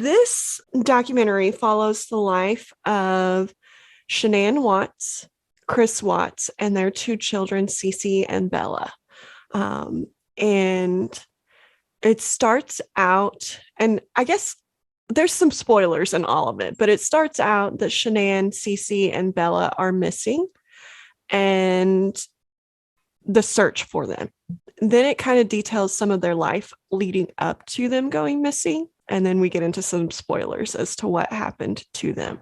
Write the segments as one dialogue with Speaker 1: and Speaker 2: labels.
Speaker 1: This documentary follows the life of Shanann Watts, Chris Watts, and their two children, Cece and Bella. Um, and it starts out, and I guess there's some spoilers in all of it, but it starts out that Shanann, Cece, and Bella are missing and the search for them. Then it kind of details some of their life leading up to them going missing. And then we get into some spoilers as to what happened to them.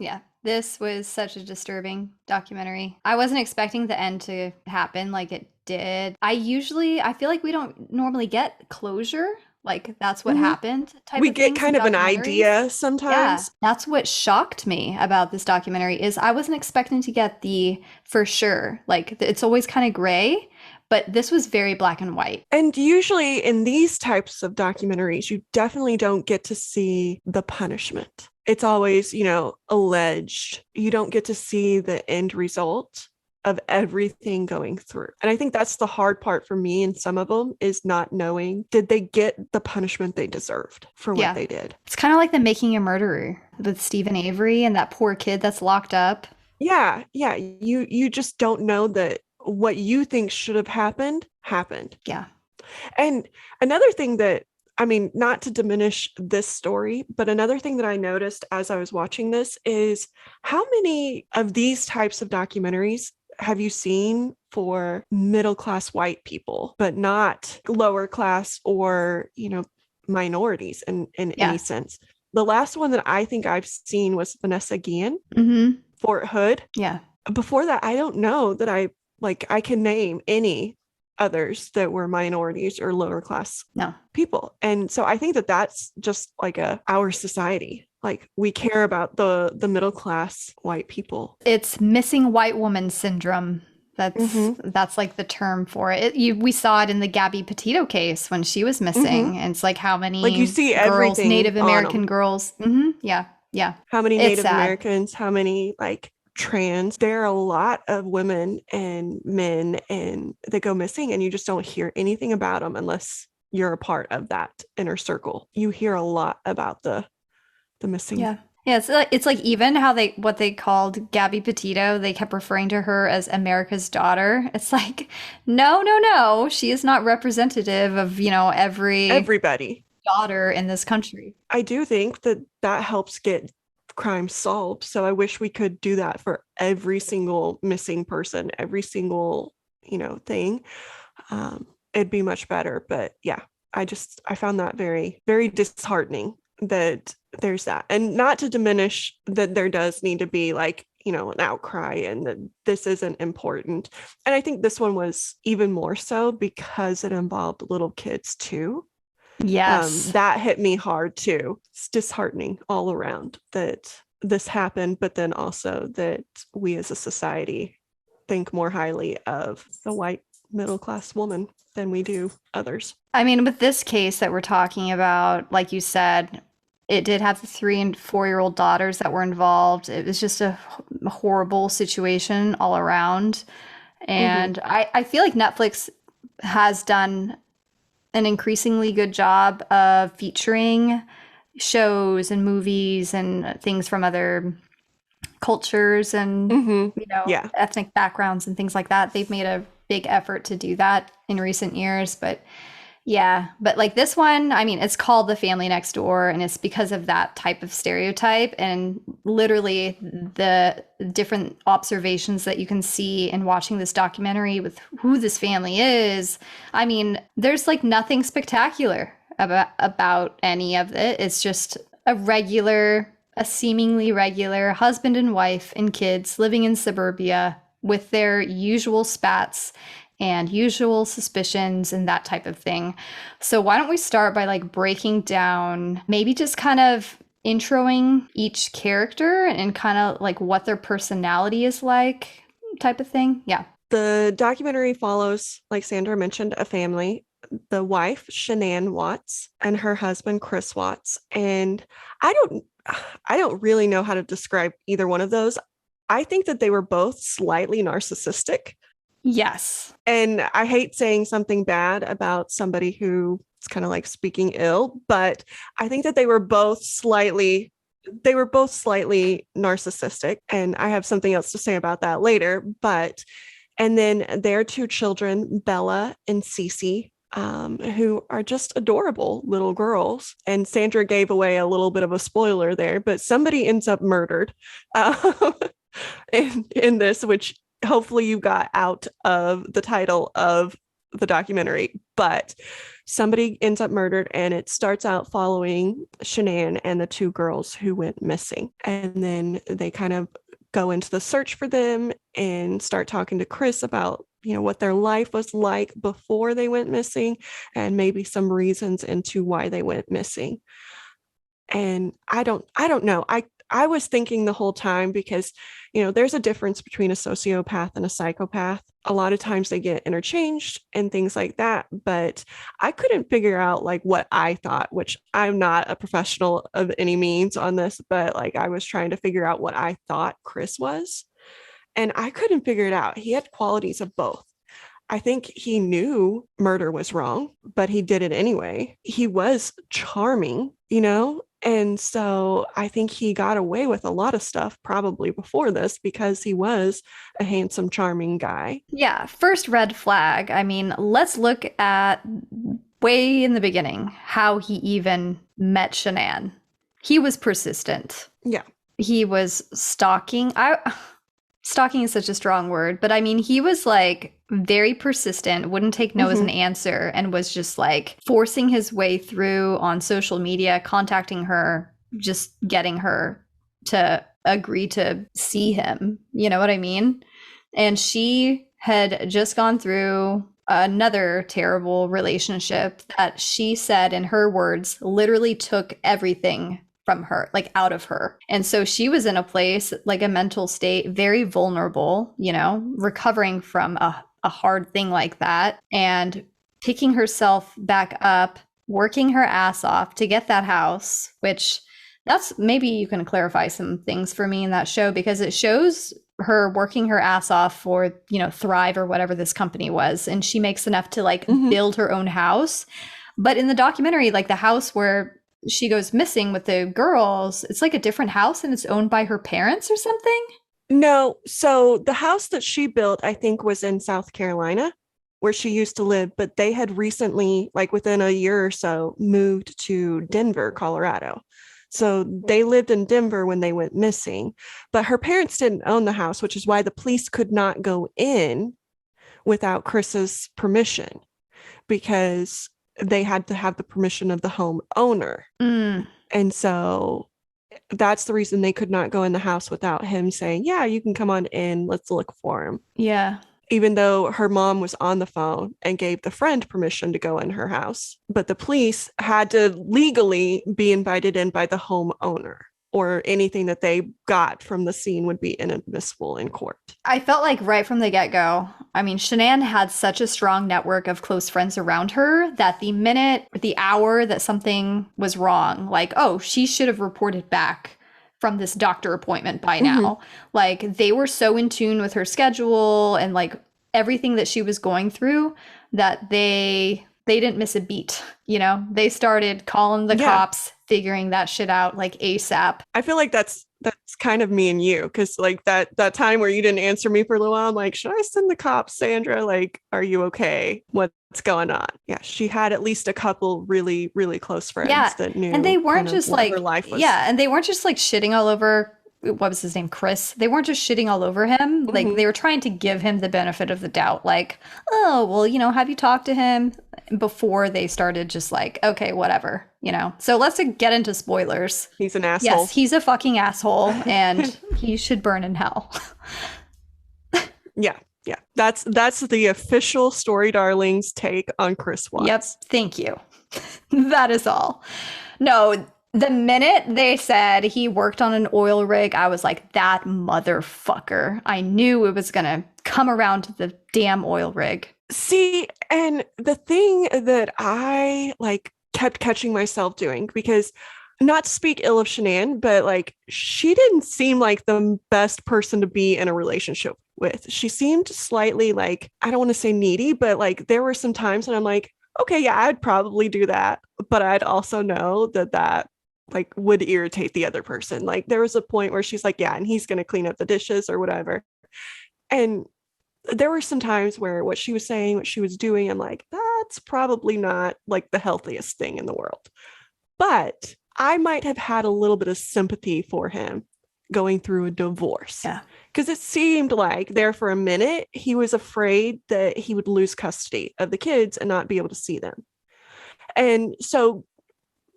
Speaker 2: Yeah, this was such a disturbing documentary. I wasn't expecting the end to happen like it did. I feel like we don't normally get closure. Like that's what
Speaker 1: Mhm.
Speaker 2: happened type
Speaker 1: We
Speaker 2: of
Speaker 1: get
Speaker 2: things in
Speaker 1: kind of an
Speaker 2: documentaries.
Speaker 1: idea
Speaker 2: Yeah,
Speaker 1: sometimes.
Speaker 2: that's what shocked me about this documentary is I wasn't expecting to get the for sure. Like it's always kind of gray, but this was very black and white.
Speaker 1: And usually in these types of documentaries, you definitely don't get to see the punishment. It's always, alleged. You don't get to see the end result of everything going through. And I think that's the hard part for me in some of them is not knowing, did they get the punishment they deserved for what
Speaker 2: Yeah.
Speaker 1: they did?
Speaker 2: It's kind of like the Making a Murderer with Stephen Avery and that poor kid that's locked up.
Speaker 1: Yeah, yeah. You just don't know that what you think should have happened.
Speaker 2: Yeah.
Speaker 1: And another thing that, I mean, not to diminish this story, but another thing that I noticed as I was watching this is how many of these types of documentaries have you seen for middle class white people, but not lower class or, minorities in any
Speaker 2: Yeah.
Speaker 1: sense? The last one that I think I've seen was Vanessa Guillen,
Speaker 2: Mm-hmm.
Speaker 1: Fort Hood.
Speaker 2: Yeah.
Speaker 1: Before that, I don't know that I can name any others that were minorities or lower class
Speaker 2: No.
Speaker 1: people. And so I think that that's just like our society. Like we care about the middle class white people.
Speaker 2: It's missing white woman syndrome.
Speaker 1: Mm-hmm.
Speaker 2: That's like the term for it. We saw it in the Gabby Petito case when she was
Speaker 1: Mm-hmm.
Speaker 2: missing. And it's like how
Speaker 1: Like you
Speaker 2: many
Speaker 1: see
Speaker 2: girls,
Speaker 1: everything
Speaker 2: Native
Speaker 1: on them.
Speaker 2: American girls. Yeah. Yeah.
Speaker 1: How many
Speaker 2: It's
Speaker 1: Native
Speaker 2: sad.
Speaker 1: Americans, how many like trans. There are a lot of women and men and they go missing and you just don't hear anything about them unless you're a part of that inner circle. You hear a lot about the missing.
Speaker 2: Yeah. Yeah, it's like even how they what they called Gabby Petito, they kept referring to her as America's daughter. It's like, no, no, no. She is not representative of, every
Speaker 1: Everybody.
Speaker 2: daughter in this country.
Speaker 1: I do think that that helps get crime solved. So I wish we could do that for every single missing person, every single, thing. It'd be much better. But yeah, I found that very, very disheartening that there's that. And not to diminish that there does need to be like, an outcry and that this isn't important. And I think this one was even more so because it involved little kids too.
Speaker 2: Yes.
Speaker 1: That hit me hard too. It's disheartening all around that this happened, but then also that we as a society think more highly of the white middle class woman than we do others.
Speaker 2: I mean, with this case that we're talking about, like you said, it did have the 3 and 4-year-old daughters that were involved. It was just a horrible situation all around.
Speaker 1: Mm-hmm.
Speaker 2: And I feel like Netflix has done an increasingly good job of featuring shows and movies and things from other cultures and
Speaker 1: Mm-hmm. Yeah.
Speaker 2: ethnic backgrounds and things like that. They've made a big effort to do that in recent years, but yeah, but like this one, I mean, it's called The Family Next Door, and it's because of that type of stereotype and literally the different observations that you can see in watching this documentary with who this family is. I mean, there's like nothing spectacular about any of it. It's just a seemingly regular husband and wife and kids living in suburbia with their usual spats and usual suspicions and that type of thing. So why don't we start by like breaking down, maybe just kind of introing each character and kind of like what their personality is like type of thing. Yeah.
Speaker 1: The documentary follows, like Sandra mentioned, a family, the wife, Shanann Watts, and her husband, Chris Watts. And I don't I don't really know how to describe either one of those. I think that they were both slightly narcissistic.
Speaker 2: Yes.
Speaker 1: And I hate saying something bad about somebody who it's kind of like speaking ill, but I think that they were both slightly narcissistic. And I have something else to say about that later. And then their two children, Bella and Cece, who are just adorable little girls. And Sandra gave away a little bit of a spoiler there, but somebody ends up murdered in this, which hopefully you got out of the title of the documentary. But somebody ends up murdered, and it starts out following Shanann and the two girls who went missing. And then they kind of go into the search for them and start talking to Chris about what their life was like before they went missing, and maybe some reasons into why they went missing. And I don't know. I was thinking the whole time, because there's a difference between a sociopath and a psychopath. A lot of times they get interchanged and things like that, but I couldn't figure out like what I thought, which I'm not a professional of any means on this, but like I was trying to figure out what I thought Chris was, and I couldn't figure it out. He had qualities of both. I think he knew murder was wrong, but he did it anyway. He was charming, and so I think he got away with a lot of stuff probably before this because he was a handsome, charming guy.
Speaker 2: Yeah, first red flag. I mean, let's look at way in the beginning how he even met Shanann. He was persistent.
Speaker 1: Yeah.
Speaker 2: He was stalking. Stalking is such a strong word, but I mean, he was like very persistent, wouldn't take no as an answer, and was just like forcing his way through on social media, contacting her, just getting her to agree to see him. You know what I mean? And she had just gone through another terrible relationship that she said, in her words, literally took everything from her, like out of her. And so she was in a place, like a mental state, very vulnerable, recovering from a hard thing like that, and picking herself back up, working her ass off to get that house, which that's, maybe you can clarify some things for me in that show, because it shows her working her ass off for, Thrive or whatever this company was. And she makes enough to like build her own house. But in the documentary, like the house where she goes missing with the girls, it's like a different house and it's owned by her parents or something.
Speaker 1: No, so the house that she built, I think, was in South Carolina, where she used to live, but they had recently, like within a year or so, moved to Denver, Colorado. So they lived in Denver when they went missing, but her parents didn't own the house, which is why the police could not go in without Chris's permission, because they had to have the permission of the home owner. And so that's the reason they could not go in the house without him saying, yeah, you can come on in, let's look for him.
Speaker 2: Yeah.
Speaker 1: Even though her mom was on the phone and gave the friend permission to go in her house, but the police had to legally be invited in by the home owner, or anything that they got from the scene would be inadmissible in court.
Speaker 2: I felt like right from the get-go, I mean, Shanann had such a strong network of close friends around her that the minute, the hour that something was wrong, like, oh, she should have reported back from this doctor appointment by now. Like, they were so in tune with her schedule and like everything that she was going through that they didn't miss a beat. They started calling the cops, figuring that shit out like ASAP.
Speaker 1: I feel like that's kind of me and you, because like that time where you didn't answer me for a little while, I'm like, should I send the cops, Sandra? Like, are you okay? What's going on? Yeah, she had at least a couple really, really close friends that knew,
Speaker 2: and they weren't just like
Speaker 1: her life was.
Speaker 2: Yeah, and they weren't just like shitting all over. What was his name? Chris. They weren't just shitting all over him. Like, they were trying to give him the benefit of the doubt. Like, oh, well, have you talked to him? Before they started just like, okay, whatever, So let's get into spoilers.
Speaker 1: He's an asshole.
Speaker 2: Yes, he's a fucking asshole, and he should burn in hell.
Speaker 1: Yeah. That's the official Story Darlings take on Chris Watts.
Speaker 2: Yep, thank you. That is all. No, the minute they said he worked on an oil rig, I was like, that motherfucker. I knew it was gonna come around to the damn oil rig.
Speaker 1: See, and the thing that I like kept catching myself doing, because not to speak ill of Shanann, but like she didn't seem like the best person to be in a relationship with. She seemed slightly like, I don't want to say needy, but like there were some times when I'm like, okay, yeah, I'd probably do that. But I'd also know that that like would irritate the other person. Like there was a point where she's like, yeah, and he's going to clean up the dishes or whatever. And there were some times where what she was saying, what she was doing, I'm like, that's probably not like the healthiest thing in the world. But I might have had a little bit of sympathy for him going through a divorce.
Speaker 2: Yeah.
Speaker 1: Because it seemed like there for a minute, he was afraid that he would lose custody of the kids and not be able to see them. And so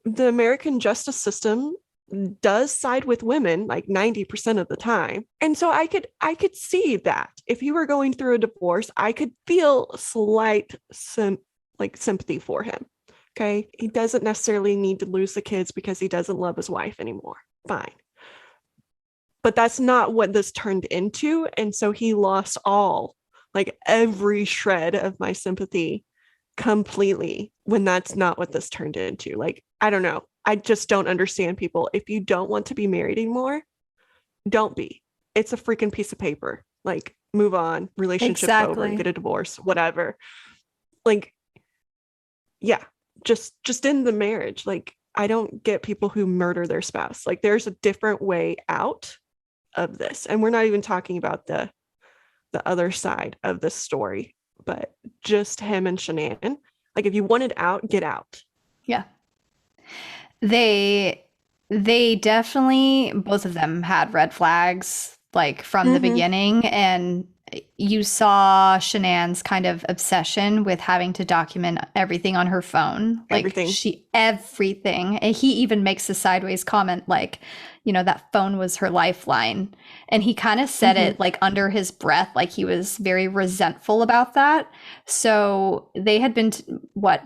Speaker 1: the American justice system does side with women like 90% of the time. And so I could see that if you were going through a divorce, I could feel slight sympathy for him. Okay. He doesn't necessarily need to lose the kids because he doesn't love his wife anymore. Fine. But that's not what this turned into. And so he lost like every shred of my sympathy completely when that's not what this turned into. Like, I don't know. I just don't understand people. If you don't want to be married anymore, don't be. It's a freaking piece of paper. Like, move on, relationship over,
Speaker 2: Exactly.
Speaker 1: get a divorce, whatever. Like, yeah, just end the marriage. Like, I don't get people who murder their spouse. Like, there's a different way out of this. And we're not even talking about the other side of this story, but just him and Shanann. Like, if you wanted out, get out.
Speaker 2: Yeah. They they definitely, both of them had red flags like from the
Speaker 1: Mm-hmm.
Speaker 2: beginning, and you saw Shanann's kind of obsession with having to document everything on her phone. Like
Speaker 1: Everything.
Speaker 2: she everything. And he even makes a sideways comment like, that phone was her lifeline. And he kind of said
Speaker 1: Mm-hmm.
Speaker 2: it like under his breath, like he was very resentful about that. So they had been, what,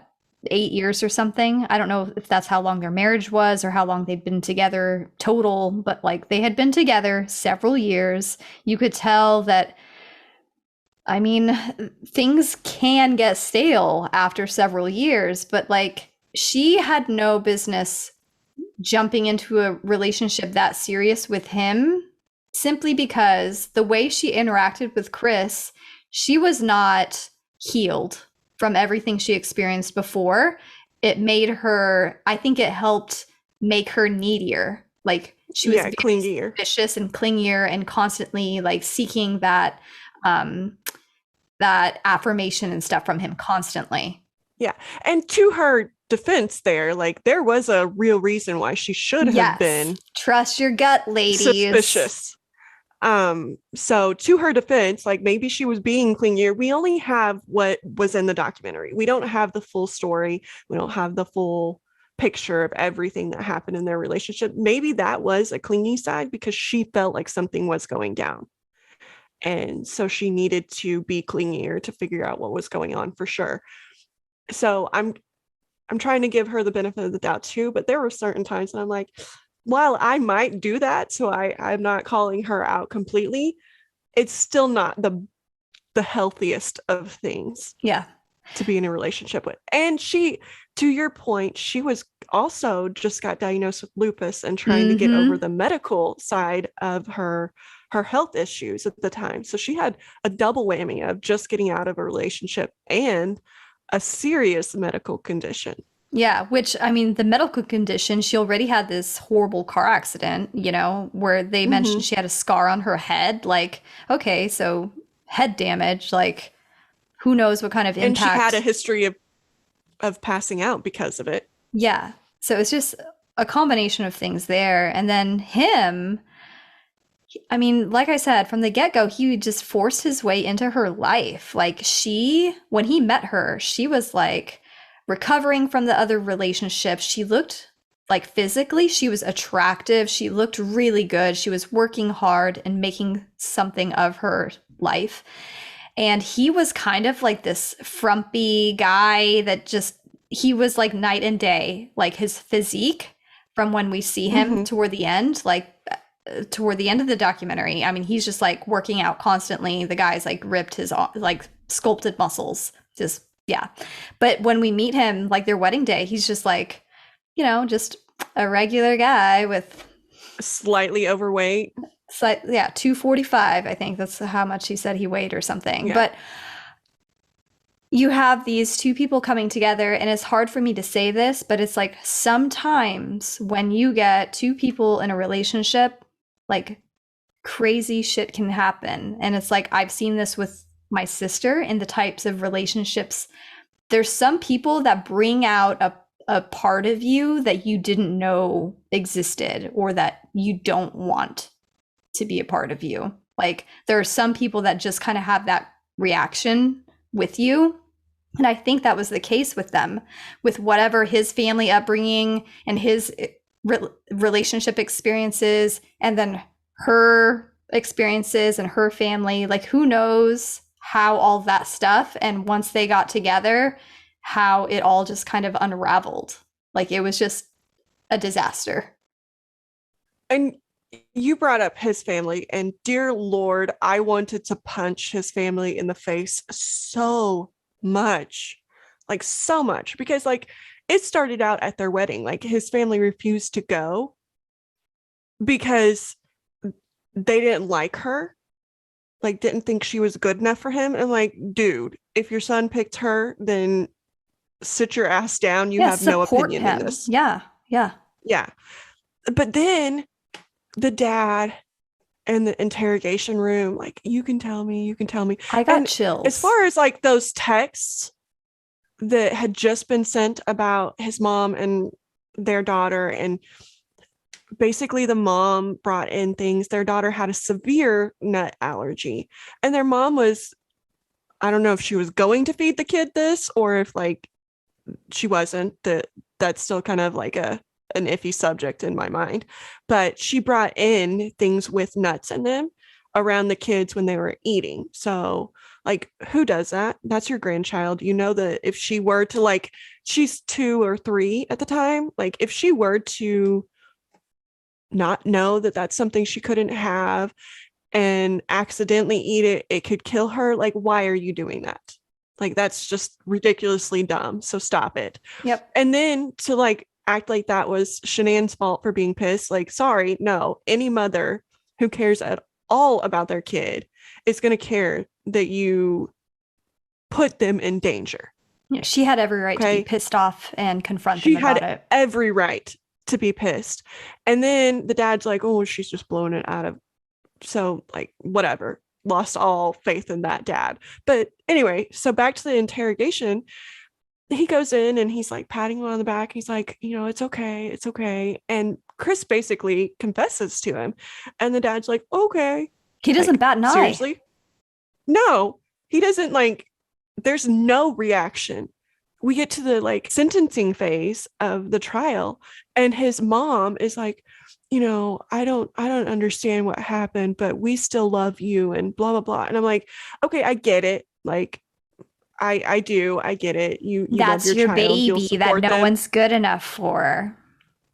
Speaker 2: 8 years or something. I don't know if that's how long their marriage was or how long they'd been together total, but like they had been together several years. You could tell that, I mean, things can get stale after several years, but like she had no business jumping into a relationship that serious with him simply because the way she interacted with Chris, she was not healed from everything she experienced before. It made her, I think it helped make her needier. Like she was
Speaker 1: Yeah,
Speaker 2: very
Speaker 1: clingier.
Speaker 2: suspicious and clingier and constantly like seeking um that affirmation and stuff from him constantly.
Speaker 1: Yeah. And to her defense there, like there was a real reason why she should have
Speaker 2: Yes.
Speaker 1: been
Speaker 2: Trust your gut, ladies.
Speaker 1: suspicious. So to her defense, like maybe she was being clingier. We only have what was in the documentary. We don't have the full story. We don't have the full picture of everything that happened in their relationship. Maybe that was a clingy side because she felt like something was going down. And so she needed to be clingier to figure out what was going on for sure. So I'm trying to give her the benefit of the doubt too, but there were certain times when I'm like, while I might do that, so I'm not calling her out completely, it's still not the healthiest of things
Speaker 2: Yeah.
Speaker 1: to be in a relationship with. And she, to your point, she was also just got diagnosed with lupus and trying to get over
Speaker 2: Mm-hmm.
Speaker 1: the medical side of her health issues at the time. So she had a double whammy of just getting out of a relationship and a serious medical condition.
Speaker 2: Yeah, which I mean, the medical condition, she already had this horrible car accident, where they mentioned
Speaker 1: Mm-hmm.
Speaker 2: she had a scar on her head. Like, okay, so head damage, like, who knows what kind of
Speaker 1: And she had a
Speaker 2: impact.
Speaker 1: history of passing out because of it.
Speaker 2: Yeah. So it's just a combination of things there. And then him, I mean, like I said, from the get-go, he just forced his way into her life. Like when he met her, she was like recovering from the other relationship. She looked like physically, she was attractive. She looked really good. She was working hard and making something of her life. And he was kind of like this frumpy guy that just, he was like night and day, like his physique from when we see him
Speaker 1: Mm-hmm.
Speaker 2: toward the end, like toward the end of the documentary. I mean, he's just like working out constantly. The guy's like ripped his like sculpted muscles. Just yeah. But when we meet him, like their wedding day, he's just like, just a regular guy with
Speaker 1: Slightly overweight.
Speaker 2: So yeah, 245, I think that's how much he said he weighed or something.
Speaker 1: Yeah.
Speaker 2: But you have these two people coming together, and it's hard for me to say this, but it's like sometimes when you get two people in a relationship, like crazy shit can happen. And it's like I've seen this with my sister in the types of relationships. There's some people that bring out a part of you that you didn't know existed or that you don't want to be a part of you. Like there are some people that just kind of have that reaction with you. And I think that was the case with them, with whatever his family upbringing and his relationship experiences, and then her experiences and her family. Like, who knows how all that stuff, and once they got together, how it all just kind of unraveled. Like, it was just a disaster.
Speaker 1: And you brought up his family, and dear Lord, I wanted to punch his family in the face so much. Like, so much. Because, like, it started out at their wedding. Like, his family refused to go because they didn't like her, like, didn't think she was good enough for him. And, like, dude, if your son picked her, then sit your ass down. You
Speaker 2: Yeah,
Speaker 1: have no
Speaker 2: support
Speaker 1: opinion in
Speaker 2: him.
Speaker 1: this.
Speaker 2: Yeah, yeah.
Speaker 1: Yeah. But then the dad and the interrogation room, like, you can tell me, you can tell me.
Speaker 2: I got
Speaker 1: And as
Speaker 2: chills.
Speaker 1: far as like those texts that had just been sent about his mom and their daughter, and basically the mom brought in things, their daughter had a severe nut allergy, and their mom was, I don't know if she was going to feed the kid this or if like she wasn't. That's still kind of like an iffy subject in my mind. But she brought in things with nuts in them around the kids when they were eating. So, like, who does that? That's your grandchild. You know that if she were to, like, she's 2 or 3 at the time, like if she were to not know that that's something she couldn't have and accidentally eat it, it could kill her. Like, why are you doing that? Like, that's just ridiculously dumb. So stop it.
Speaker 2: Yep.
Speaker 1: And then to like act like that was Shanann's fault for being pissed. Like, sorry, no. Any mother who cares at all about their kid is going to care that you put them in danger.
Speaker 2: Yeah, she had every right to be
Speaker 1: Okay.
Speaker 2: pissed off and confront them
Speaker 1: She
Speaker 2: about
Speaker 1: had
Speaker 2: it.
Speaker 1: every right to be pissed. And then the dad's like, oh, she's just blowing it out of. So, like, whatever. Lost all faith in that dad. But anyway, so back to the interrogation. He goes in and he's like patting him on the back. He's like, it's okay. It's okay. And Chris basically confesses to him. And the dad's like, okay.
Speaker 2: He doesn't
Speaker 1: Like,
Speaker 2: bat an eye.
Speaker 1: seriously? No, he doesn't. Like, there's no reaction. We get to the like sentencing phase of the trial, and his mom is like, I don't understand what happened, but we still love you and blah blah blah. And I'm like, okay, I get it. Like, I do, I get it. You love
Speaker 2: That's
Speaker 1: your
Speaker 2: your
Speaker 1: child, you'll
Speaker 2: baby that
Speaker 1: support
Speaker 2: no
Speaker 1: them.
Speaker 2: one's good enough for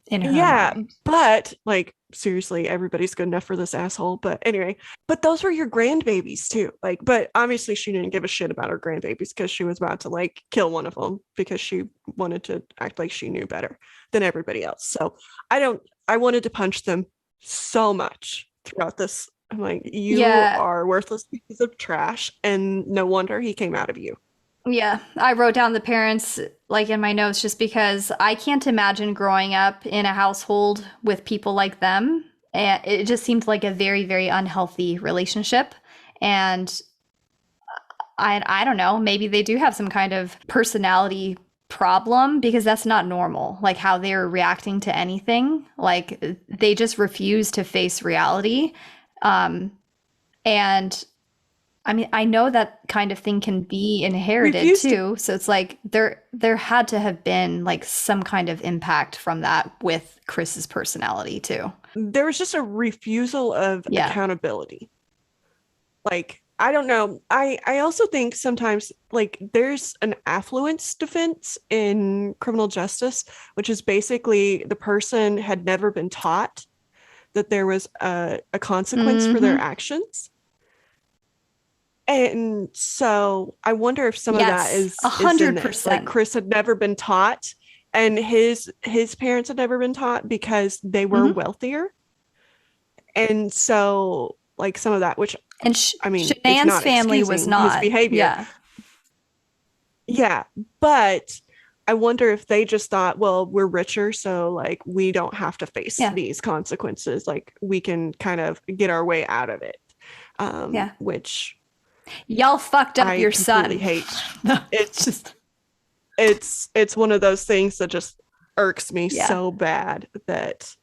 Speaker 2: in her
Speaker 1: Yeah,
Speaker 2: mind.
Speaker 1: but like, seriously, everybody's good enough for this asshole. But anyway, but those were your grandbabies too. Like, but obviously she didn't give a shit about her grandbabies because she was about to like kill one of them because she wanted to act like she knew better than everybody else. So I wanted to punch them so much throughout this. I'm like, you
Speaker 2: Yeah.
Speaker 1: are worthless pieces of trash, and no wonder he came out of you.
Speaker 2: Yeah, I wrote down the parents like in my notes just because I can't imagine growing up in a household with people like them. And it just seemed like a very, very unhealthy relationship. And I don't know, maybe they do have some kind of personality problem because that's not normal. Like how they're reacting to anything. Like they just refuse to face reality. Um, and I mean, I know that kind of thing can be inherited
Speaker 1: Refused to.
Speaker 2: too. So it's like there had to have been like some kind of impact from that with Chris's personality too.
Speaker 1: There was just a refusal of
Speaker 2: Yeah.
Speaker 1: accountability. Like, I don't know. I also think sometimes like there's an affluence defense in criminal justice, which is basically the person had never been taught that there was a consequence for their
Speaker 2: Mm-hmm.
Speaker 1: actions. And so I wonder if some of that
Speaker 2: Yes, a
Speaker 1: is in
Speaker 2: hundred
Speaker 1: this. Like,
Speaker 2: percent.
Speaker 1: Chris had never been taught, and his parents had never been taught because they were
Speaker 2: Mm-hmm.
Speaker 1: wealthier. And so, like, some of that, which,
Speaker 2: And
Speaker 1: I mean, it's
Speaker 2: Shanann's
Speaker 1: not
Speaker 2: family was
Speaker 1: excusing his
Speaker 2: not.
Speaker 1: behavior.
Speaker 2: Yeah.
Speaker 1: Yeah, but I wonder if they just thought, well, we're richer, so like we don't have to face
Speaker 2: Yeah.
Speaker 1: these consequences. Like we can kind of get our way out of it.
Speaker 2: Yeah.
Speaker 1: Which
Speaker 2: Y'all fucked up
Speaker 1: I
Speaker 2: your
Speaker 1: completely
Speaker 2: son.
Speaker 1: hate.
Speaker 2: No, it's
Speaker 1: It's
Speaker 2: just,
Speaker 1: it's one of those things that just irks me
Speaker 2: yeah.
Speaker 1: so bad that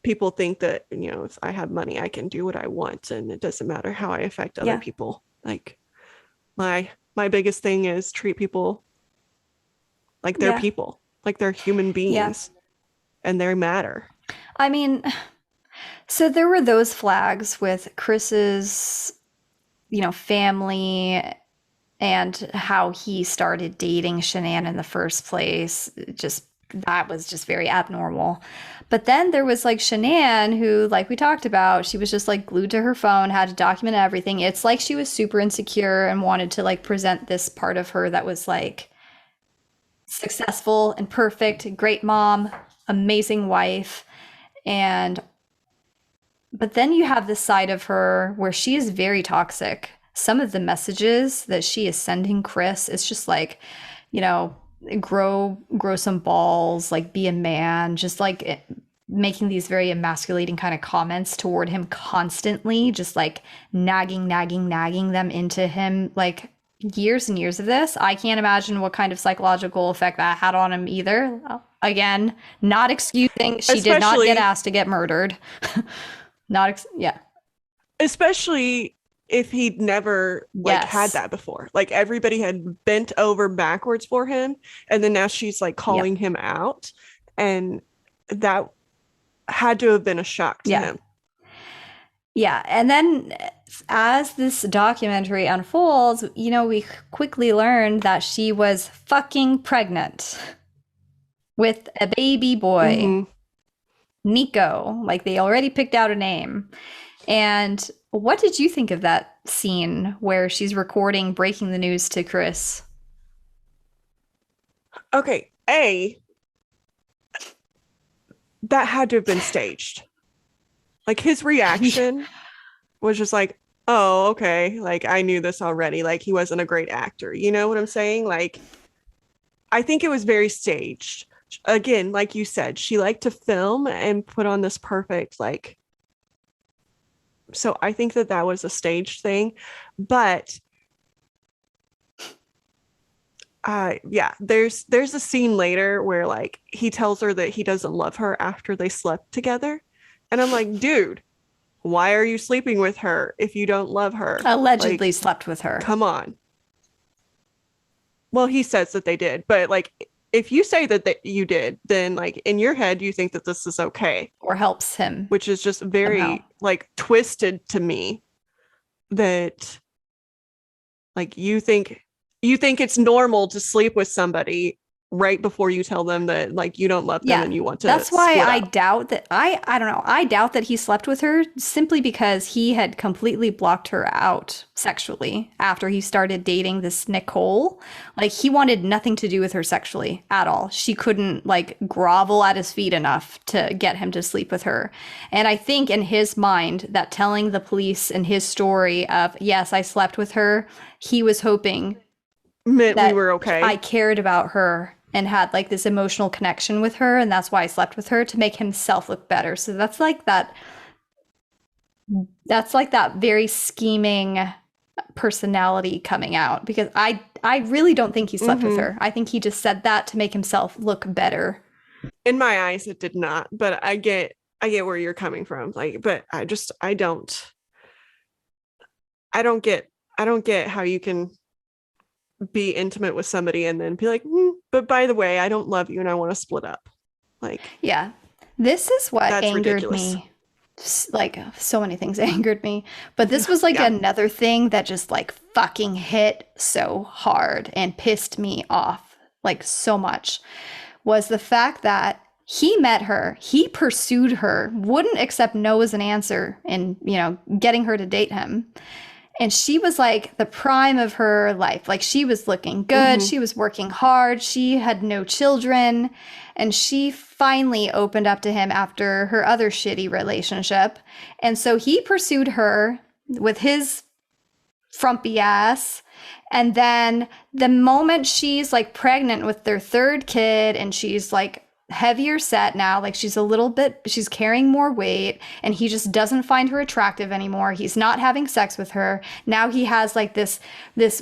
Speaker 1: people think that, you know, if I have money, I can do what I want and it doesn't matter how I affect other
Speaker 2: Yeah.
Speaker 1: people. Like my biggest thing is treat people like they're
Speaker 2: Yeah.
Speaker 1: people, like they're human
Speaker 2: Yeah.
Speaker 1: beings and they matter.
Speaker 2: I mean, so there were those flags with Chris's, family and how he started dating Shanann in the first place. Just that was just very abnormal. But then there was like Shanann, who, like we talked about, she was just like glued to her phone, had to document everything. It's like she was super insecure and wanted to like present this part of her that was like successful and perfect, great mom, amazing wife. And but then you have this side of her where she is very toxic. Some of the messages that she is sending Chris, it's just like, you know, grow some balls, like be a man, just like making these very emasculating kind of comments toward him constantly, just like nagging them into him, like years and years of this. I can't imagine what kind of psychological effect that had on him either. Again, not excusing, she did not get
Speaker 1: Especially
Speaker 2: asked to get murdered. Yeah.
Speaker 1: especially if he'd never like had
Speaker 2: Yes.
Speaker 1: that before. Like everybody had bent over backwards for him and then now she's like
Speaker 2: Yep.
Speaker 1: calling him out and that had to have been a shock to
Speaker 2: Yeah.
Speaker 1: him.
Speaker 2: Yeah. And then as this documentary unfolds, we quickly learned that she was fucking pregnant with a baby boy,
Speaker 1: Mm-hmm.
Speaker 2: Nico. Like they already picked out a name. And what did you think of that scene where she's recording breaking the news to Chris?
Speaker 1: Okay, that had to have been staged. Like his reaction was just like, oh, okay, like I knew this already. Like he wasn't a great actor. You know what I'm saying? Like I think it was very staged. Again, like you said, she liked to film and put on this perfect, like, so I think that that was a staged thing. But yeah, there's a scene later where like he tells her that he doesn't love her after they slept together. And I'm like, dude, why are you sleeping with her if you don't love her?
Speaker 2: Allegedly
Speaker 1: Like,
Speaker 2: slept with her.
Speaker 1: come on. Well, he says that they did, but like if you say that you did, then like in your head you think that this is okay,
Speaker 2: Or helps him
Speaker 1: which is just
Speaker 2: somehow.
Speaker 1: very like twisted to me that like you think it's normal to sleep with somebody right before you tell them that like you don't love them
Speaker 2: Yeah.
Speaker 1: and you want to
Speaker 2: That's why
Speaker 1: split
Speaker 2: I
Speaker 1: up.
Speaker 2: doubt that I don't know. I doubt that he slept with her simply because he had completely blocked her out sexually after he started dating this Nicole. Like he wanted nothing to do with her sexually at all. She couldn't like grovel at his feet enough to get him to sleep with her. And I think in his mind that telling the police in his story of, yes, I slept with her, he was hoping
Speaker 1: Meant we
Speaker 2: that
Speaker 1: were
Speaker 2: I
Speaker 1: okay.
Speaker 2: cared about her and had like this emotional connection with her, and that's why I slept with her to make himself look better. So that's like that very scheming personality coming out, because I really don't think he slept with
Speaker 1: Mm-hmm.
Speaker 2: her. I think he just said that to make himself look better.
Speaker 1: In my eyes it did not, but I get where you're coming from, like, but I don't get how you can be intimate with somebody and then be like, but by the way, I don't love you and I want to split up. Like,
Speaker 2: Yeah. This is what
Speaker 1: that's
Speaker 2: angered
Speaker 1: ridiculous.
Speaker 2: me. Like so many things angered me, but this was like
Speaker 1: Yeah.
Speaker 2: another thing that just like fucking hit so hard and pissed me off like so much, was the fact that he met her, he pursued her, wouldn't accept no as an answer in, getting her to date him. And she was like the prime of her life. Like she was looking good,
Speaker 1: Mm-hmm.
Speaker 2: she was working hard, she had no children. And she finally opened up to him after her other shitty relationship. And so he pursued her with his frumpy ass. And then the moment she's like pregnant with their third kid and she's like heavier set now, like she's carrying more weight and he just doesn't find her attractive anymore. He's not having sex with her. Now he has like this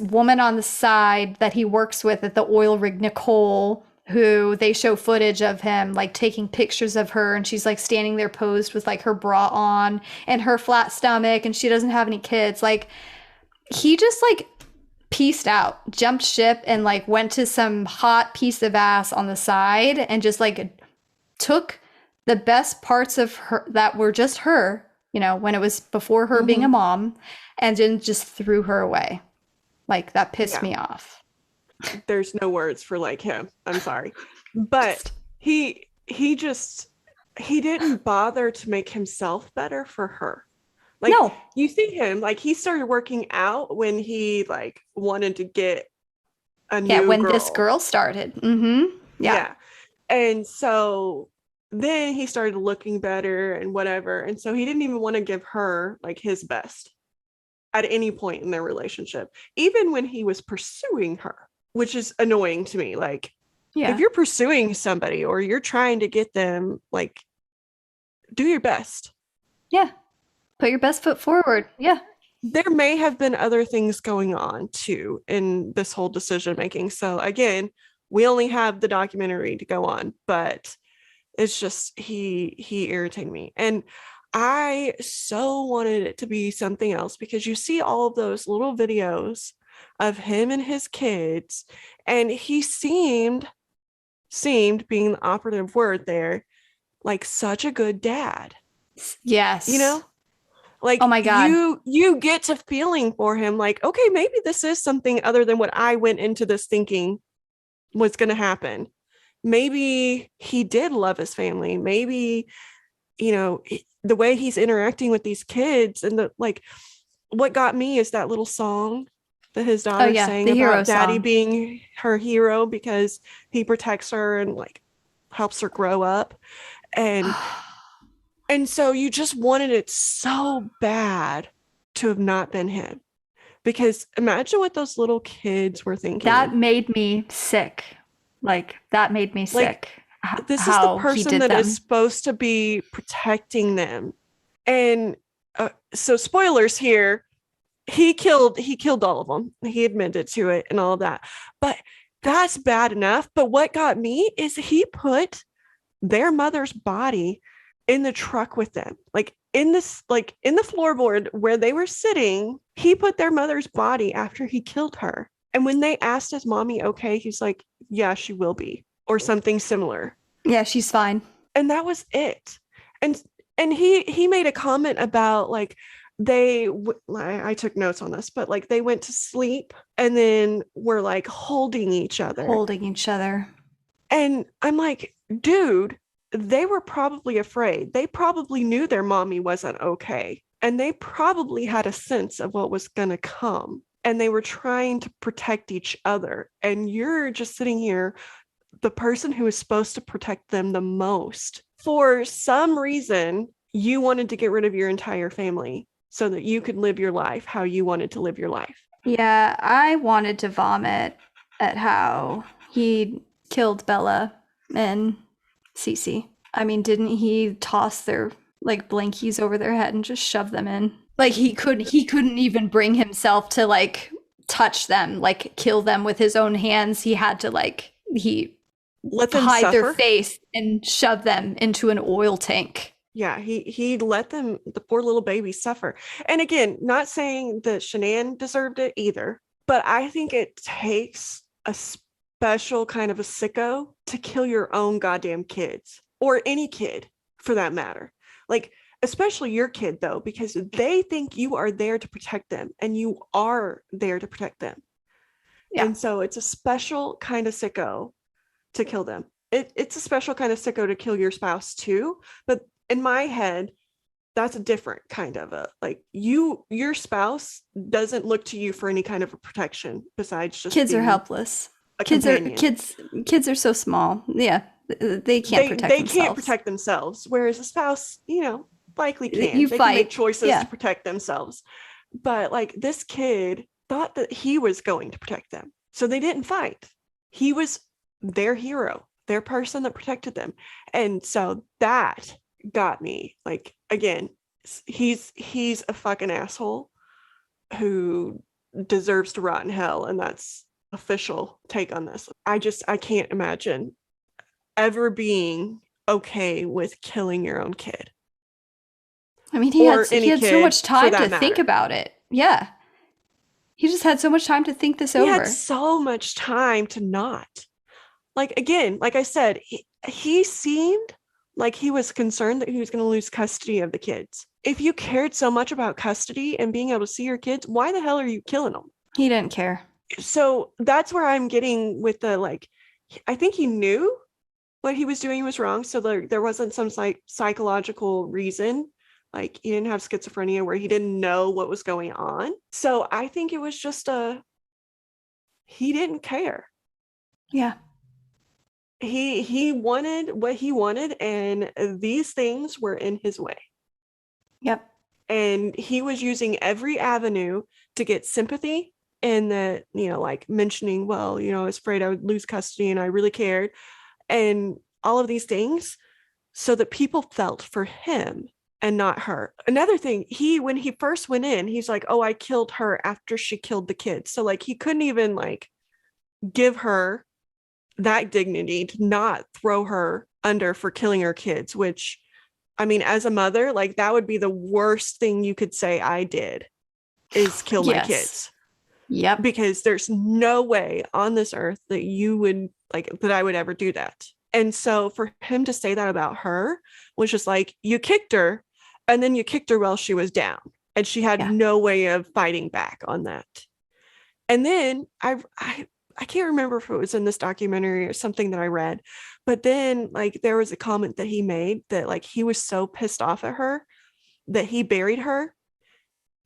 Speaker 2: woman on the side that he works with at the oil rig, Nicole, who they show footage of him like taking pictures of her, and she's like standing there posed with like her bra on and her flat stomach, and she doesn't have any kids. Like he just like pieced out, jumped ship, and like went to some hot piece of ass on the side and just like took the best parts of her that were just her, you know, when it was before her being a mom, and then just threw her away. Like that pissed me off.
Speaker 1: There's no words for like him. I'm sorry. But he didn't bother to make himself better for her. Like,
Speaker 2: no,
Speaker 1: you see him, like he started working out when he like wanted to get a new
Speaker 2: when
Speaker 1: girl.
Speaker 2: this girl started. Yeah.
Speaker 1: And so then he started looking better and whatever. And so he didn't even want to give her like his best at any point in their relationship, even when he was pursuing her, which is annoying to me. Like, if you're pursuing somebody or you're trying to get them, like, do your best.
Speaker 2: Yeah. Put your best foot forward. Yeah.
Speaker 1: There may have been other things going on too in this whole decision making. So again, we only have the documentary to go on, but it's just he irritated me. And I so wanted it to be something else, because you see all of those little videos of him and his kids, and he seemed, being the operative word there, like such a good dad.
Speaker 2: Yes.
Speaker 1: You know? Like,
Speaker 2: oh my God,
Speaker 1: you get to feeling for him, like, okay, maybe this is something other than what I went into this thinking was going to happen. Maybe he did love his family. Maybe, you know, the way he's interacting with these kids, and the like. What got me is that little song that his daughter sang about daddy
Speaker 2: song.
Speaker 1: being her hero because he protects her and like helps her grow up. And so you just wanted it so bad to have not been him, because imagine what those little kids were thinking.
Speaker 2: That made me sick. Like, that made me sick.
Speaker 1: This is the person that is supposed to be protecting them. And so spoilers here, he killed all of them. He admitted to it and all of that. But that's bad enough. But what got me is he put their mother's body in the truck with them, like in the floorboard where they were sitting. He put their mother's body after he killed her. And when they asked his mommy, okay, he's like, yeah, she will be, or something similar.
Speaker 2: Yeah, she's fine.
Speaker 1: And that was it. And he made a comment about like, I took notes on this, but like they went to sleep and then were like holding each other. And I'm like, dude, they were probably afraid. They probably knew their mommy wasn't okay. And they probably had a sense of what was going to come. And they were trying to protect each other. And you're just sitting here, the person who is supposed to protect them the most. For some reason, you wanted to get rid of your entire family so that you could live your life how you wanted to live your life.
Speaker 2: Yeah, I wanted to vomit at how he killed Bella and Cece. I mean, didn't he toss their like blankies over their head and just shove them in? Like he couldn't even bring himself to like touch them, like kill them with his own hands. He had to like
Speaker 1: let them
Speaker 2: hide
Speaker 1: suffer.
Speaker 2: Their face and shove them into an oil tank.
Speaker 1: Yeah, he let them, the poor little babies, suffer. And again, not saying that Shanann deserved it either, but I think it takes a special kind of a sicko to kill your own goddamn kids, or any kid for that matter. Like, especially your kid though, because they think you are there to protect them, and you are there to protect them. Yeah. And so it's a special kind of sicko to kill them. It's a special kind of sicko to kill your spouse too, but in my head, that's a different kind of a, like, your spouse doesn't look to you for any kind of a protection besides just
Speaker 2: kids are helpless. Kids are so small. Yeah. They can't protect
Speaker 1: they can't
Speaker 2: themselves.
Speaker 1: protect themselves, whereas a spouse, likely can.
Speaker 2: You
Speaker 1: They can make
Speaker 2: fight.
Speaker 1: choices to
Speaker 2: Yeah.
Speaker 1: protect themselves. But like this kid thought that he was going to protect them, so they didn't fight. He was their hero, their person that protected them. And so that got me. Like, again, he's a fucking asshole who deserves to rot in hell, and that's official take on this. I can't imagine ever being okay with killing your own kid,
Speaker 2: I mean,
Speaker 1: or
Speaker 2: he
Speaker 1: any
Speaker 2: had so
Speaker 1: kid
Speaker 2: much
Speaker 1: for
Speaker 2: time
Speaker 1: that
Speaker 2: to think
Speaker 1: matter.
Speaker 2: about it. Yeah. He just had so much time to think this
Speaker 1: He had
Speaker 2: over.
Speaker 1: so much time to not. Like, again, like I said, he seemed like he was concerned that he was going to lose custody of the kids. If you cared so much about custody and being able to see your kids, why the hell are you killing them?
Speaker 2: He didn't care.
Speaker 1: So that's where I'm getting with the, like, I think he knew what he was doing was wrong. So there wasn't some psychological reason. Like, he didn't have schizophrenia where he didn't know what was going on. So I think it was just he didn't care.
Speaker 2: Yeah.
Speaker 1: He wanted what he wanted, and these things were in his way.
Speaker 2: Yep.
Speaker 1: And he was using every avenue to get sympathy, and that, like mentioning, well, I was afraid I would lose custody and I really cared, and all of these things, so that people felt for him and not her. Another thing, when he first went in, he's like, oh, I killed her after she killed the kids. So like he couldn't even like give her that dignity to not throw her under for killing her kids, which, I mean, as a mother, like that would be the worst thing you could say I did, is kill my
Speaker 2: Yes.
Speaker 1: kids.
Speaker 2: Yep.
Speaker 1: Because there's no way on this earth that you would, like, that I would ever do that. And so for him to say that about her was just like, you kicked her, and then you kicked her while she was down, and she had no way of fighting back on that. And then I can't remember if it was in this documentary or something that I read, but then like there was a comment that he made that like he was so pissed off at her that he buried her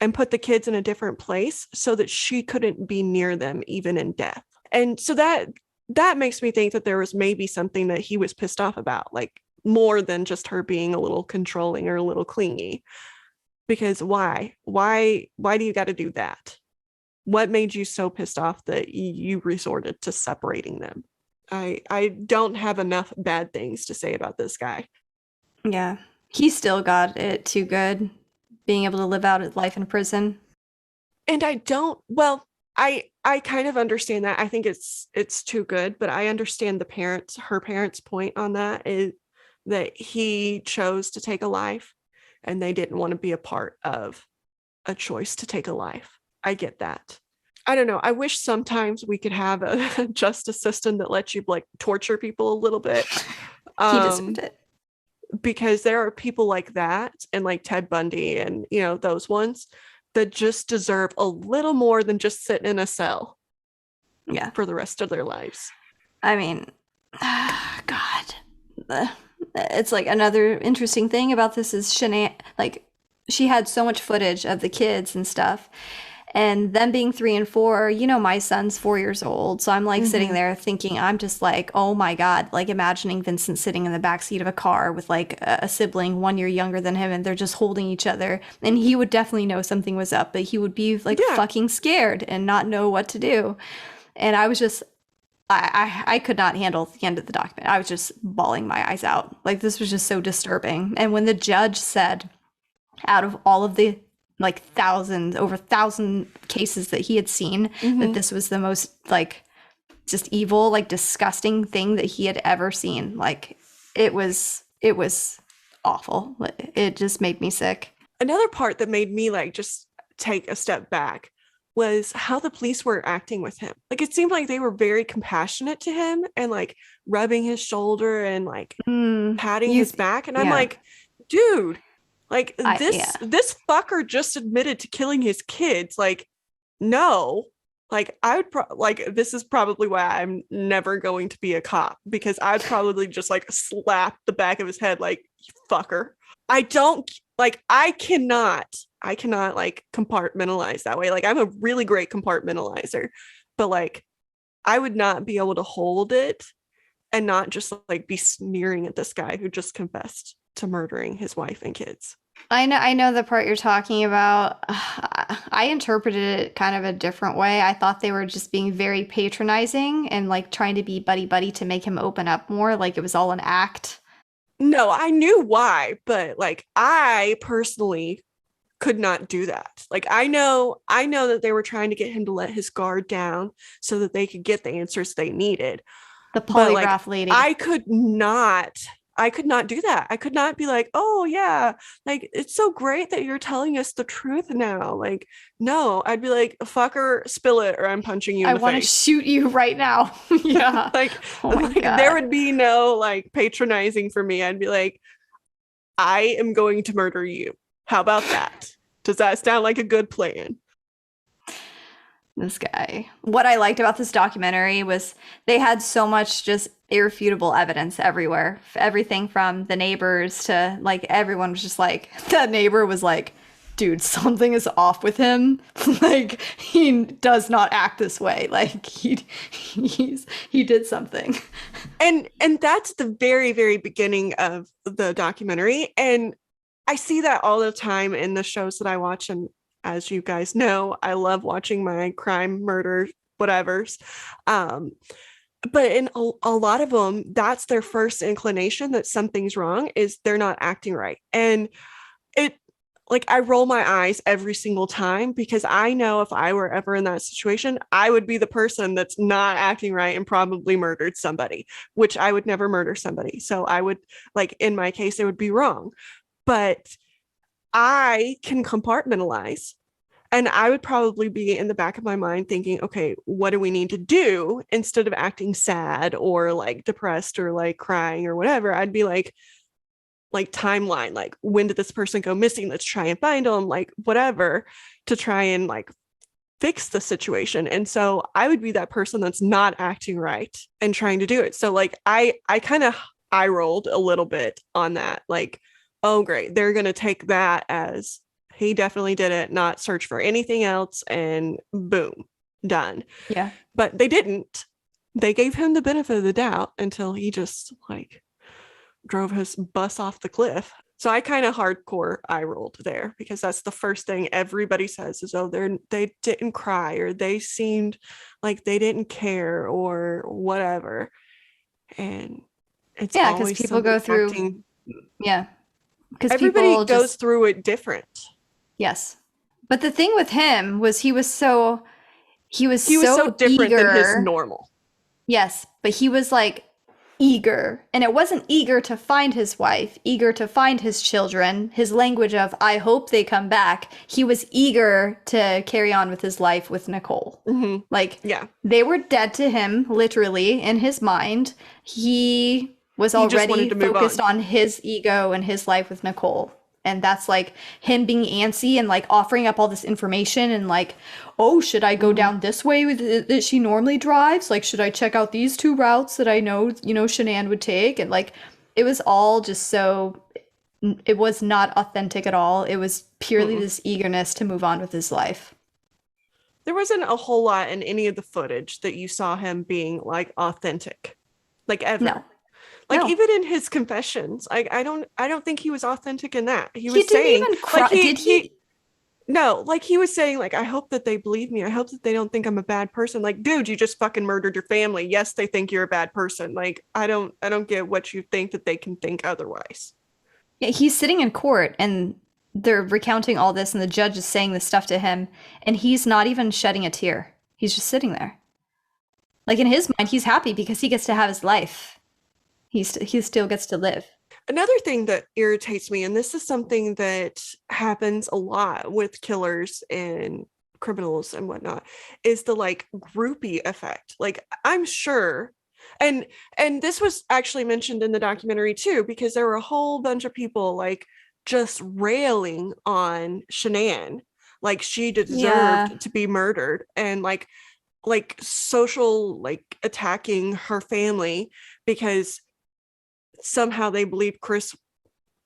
Speaker 1: and put the kids in a different place so that she couldn't be near them even in death. And so that makes me think that there was maybe something that he was pissed off about, like more than just her being a little controlling or a little clingy. Because why do you got to do that? What made you so pissed off that you resorted to separating them? I don't have enough bad things to say about this guy.
Speaker 2: Yeah. He still got it too good, being able to live out his life in prison.
Speaker 1: And I kind of understand that. I think it's too good, but I understand her parents' point on that, is that he chose to take a life and they didn't want to be a part of a choice to take a life. I get that. I don't know. I wish sometimes we could have a justice system that lets you like torture people a little bit.
Speaker 2: He deserved it.
Speaker 1: Because there are people like that, and like Ted Bundy and those ones that just deserve a little more than just sitting in a cell for the rest of their lives.
Speaker 2: I mean, God, it's like another interesting thing about this is like she had so much footage of the kids and stuff, and them being 3 and 4. My son's 4 years old, so I'm like sitting there thinking, I'm just like, oh my God, like imagining Vincent sitting in the backseat of a car with like a sibling 1 year younger than him, and they're just holding each other, and he would definitely know something was up, but he would be like fucking scared and not know what to do. And I was just, I could not handle the end of the document. I was just bawling my eyes out. Like, this was just so disturbing. And when the judge said, out of all of the like over 1,000 cases that he had seen, that this was the most like just evil, like disgusting thing that he had ever seen. Like, it was awful. It just made me sick.
Speaker 1: Another part that made me like just take a step back was how the police were acting with him. Like, it seemed like they were very compassionate to him and like rubbing his shoulder and like patting his back. And I'm like, dude, like this fucker just admitted to killing his kids. Like, no, like I would like, this is probably why I'm never going to be a cop, because I'd probably just like slap the back of his head like, you fucker. I cannot like compartmentalize that way. Like, I'm a really great compartmentalizer, but like I would not be able to hold it and not just like be sneering at this guy who just confessed to murdering his wife and kids.
Speaker 2: I know the part you're talking about. I interpreted it kind of a different way. I thought they were just being very patronizing and like trying to be buddy buddy to make him open up more, like it was all an act.
Speaker 1: No, I knew why, but like I personally could not do that. Like I know that they were trying to get him to let his guard down so that they could get the answers they needed.
Speaker 2: The
Speaker 1: But like
Speaker 2: polygraph lady.
Speaker 1: I could not do that. I could not be like, oh yeah, like it's so great that you're telling us the truth now. Like, no, I'd be like, fucker, spill it or I'm punching you in
Speaker 2: I
Speaker 1: the
Speaker 2: want to
Speaker 1: face.
Speaker 2: shoot you right now. Yeah.
Speaker 1: like
Speaker 2: Oh my
Speaker 1: like
Speaker 2: God.
Speaker 1: there would be no like patronizing for me. I'd be like, I am going to murder you. How about that? Does that sound like a good plan?
Speaker 2: This guy. What I liked about this documentary was they had so much just irrefutable evidence everywhere. Everything from the neighbors to like everyone was just like, that neighbor was like, dude, something is off with him. Like he does not act this way. Like he did something.
Speaker 1: And that's the very, very beginning of the documentary. And I see that all the time in the shows that I watch. And as you guys know, I love watching my crime, murder, whatevers. But in a lot of them, that's their first inclination that something's wrong is they're not acting right. And it like I roll my eyes every single time because I know if I were ever in that situation, I would be the person that's not acting right and probably murdered somebody, which I would never murder somebody. So I would like in my case, it would be wrong. But I can compartmentalize. And I would probably be in the back of my mind thinking, okay, what do we need to do instead of acting sad or like depressed or like crying or whatever? I'd be like timeline, like when did this person go missing? Let's try and find them, like whatever, to try and like fix the situation. And so I would be that person that's not acting right and trying to do it. So like I kind of eye rolled a little bit on that. Like, oh great, they're gonna take that as he definitely did it, not search for anything else, and boom, done.
Speaker 2: Yeah.
Speaker 1: But they didn't. They gave him the benefit of the doubt until he just like drove his bus off the cliff. So I kind of hardcore eye rolled there because that's the first thing everybody says is, oh, they didn't cry or they seemed like they didn't care or whatever. And it's
Speaker 2: Yeah, because
Speaker 1: always
Speaker 2: people go through.
Speaker 1: acting.
Speaker 2: Yeah. Because
Speaker 1: Everybody
Speaker 2: people
Speaker 1: goes
Speaker 2: just.
Speaker 1: through it different.
Speaker 2: Yes. But the thing with him was he was so
Speaker 1: different
Speaker 2: eager.
Speaker 1: than his normal.
Speaker 2: Yes, but he was like eager. And it wasn't eager to find his wife, eager to find his children, his language of I hope they come back. He was eager to carry on with his life with Nicole.
Speaker 1: Mm-hmm.
Speaker 2: Like
Speaker 1: Yeah,
Speaker 2: they were dead to him literally in his mind. He was
Speaker 1: He just wanted
Speaker 2: already
Speaker 1: to move
Speaker 2: focused
Speaker 1: on.
Speaker 2: on his ego and his life with Nicole. And that's like him being antsy and like offering up all this information and like, oh, should I go down this way that she normally drives? Like, should I check out these two routes that I know, Shanann would take? And like, it was all just so, it was not authentic at all. It was purely
Speaker 1: Mm-mm.
Speaker 2: this eagerness to move on with his life.
Speaker 1: There wasn't a whole lot in any of the footage that you saw him being like authentic, like ever.
Speaker 2: No,
Speaker 1: Like
Speaker 2: no.
Speaker 1: even in his confessions, I don't think he was authentic in that. He
Speaker 2: He
Speaker 1: was
Speaker 2: didn't
Speaker 1: saying
Speaker 2: even cry.
Speaker 1: like
Speaker 2: Did he?
Speaker 1: no, like he was saying like I hope that they believe me. I hope that they don't think I'm a bad person. Like dude, you just fucking murdered your family. Yes, they think you're a bad person. Like I don't get what you think that they can think otherwise.
Speaker 2: Yeah, he's sitting in court and they're recounting all this, and the judge is saying this stuff to him, and he's not even shedding a tear. He's just sitting there. Like in his mind, he's happy because he gets to have his life. He still gets to live.
Speaker 1: Another thing that irritates me, and this is something that happens a lot with killers and criminals and whatnot, is the like groupie effect. Like I'm sure, and this was actually mentioned in the documentary too, because there were a whole bunch of people like just railing on Shanann, like she
Speaker 2: Yeah.
Speaker 1: deserved to be murdered, and like social like attacking her family because somehow they believe Chris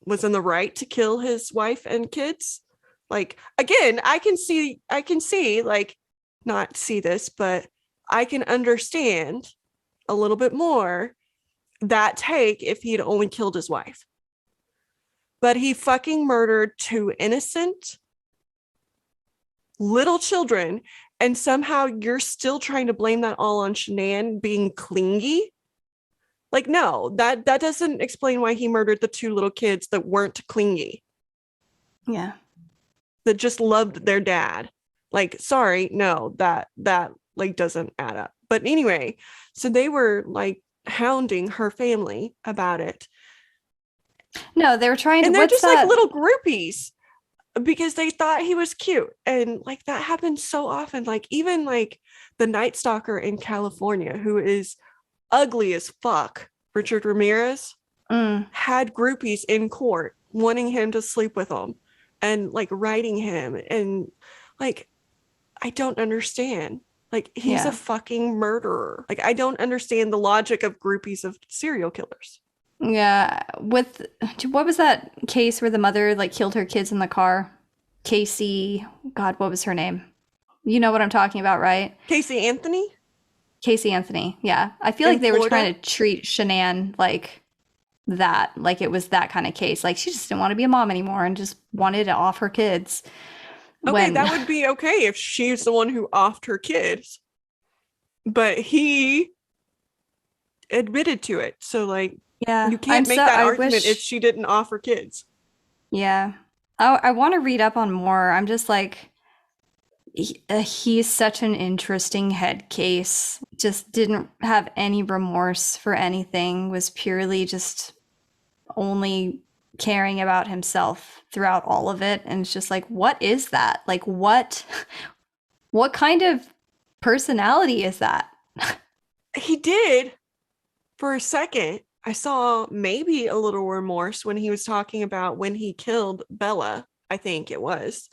Speaker 1: was in the right to kill his wife and kids. Like again, I can see like not see this, but I can understand a little bit more that take if he'd only killed his wife. But he fucking murdered two innocent little children, and somehow you're still trying to blame that all on Shanann being clingy. Like, no, that doesn't explain why he murdered the two little kids that weren't clingy,
Speaker 2: Yeah.
Speaker 1: that just loved their dad. Like, sorry, no, that like doesn't add up. But anyway, so they were like hounding her family about it.
Speaker 2: No, they were trying to,
Speaker 1: And they're
Speaker 2: what's
Speaker 1: just
Speaker 2: that?
Speaker 1: like little groupies because they thought he was cute. And like that happens so often. Like even like the Night Stalker in California, who is ugly as fuck, Richard Ramirez, had groupies in court wanting him to sleep with them and like writing him. And like, I don't understand. Like he's a fucking murderer. Like I don't understand the logic of groupies of serial killers.
Speaker 2: Yeah, with what was that case where the mother like killed her kids in the car? Casey, God, what was her name? You know what I'm talking about, right?
Speaker 1: Casey Anthony
Speaker 2: Casey Anthony. Yeah. I feel
Speaker 1: in
Speaker 2: like they were
Speaker 1: Florida.
Speaker 2: trying to treat Shanann like that, like it was that kind of case. Like she just didn't want to be a mom anymore and just wanted to off her kids.
Speaker 1: Okay,
Speaker 2: When
Speaker 1: that would be okay if she's the one who offed her kids. But he admitted to it. So like
Speaker 2: yeah,
Speaker 1: you can't make that
Speaker 2: I
Speaker 1: argument if
Speaker 2: wish,
Speaker 1: she didn't offer kids.
Speaker 2: yeah. I want to read up on more. I'm just like he's such an interesting head case. Just didn't have any remorse for anything, was purely just only caring about himself throughout all of it. And it's just like, what is that? Like what kind of personality is that?
Speaker 1: He did for a second. I saw maybe a little remorse when he was talking about when he killed Bella, I think it was.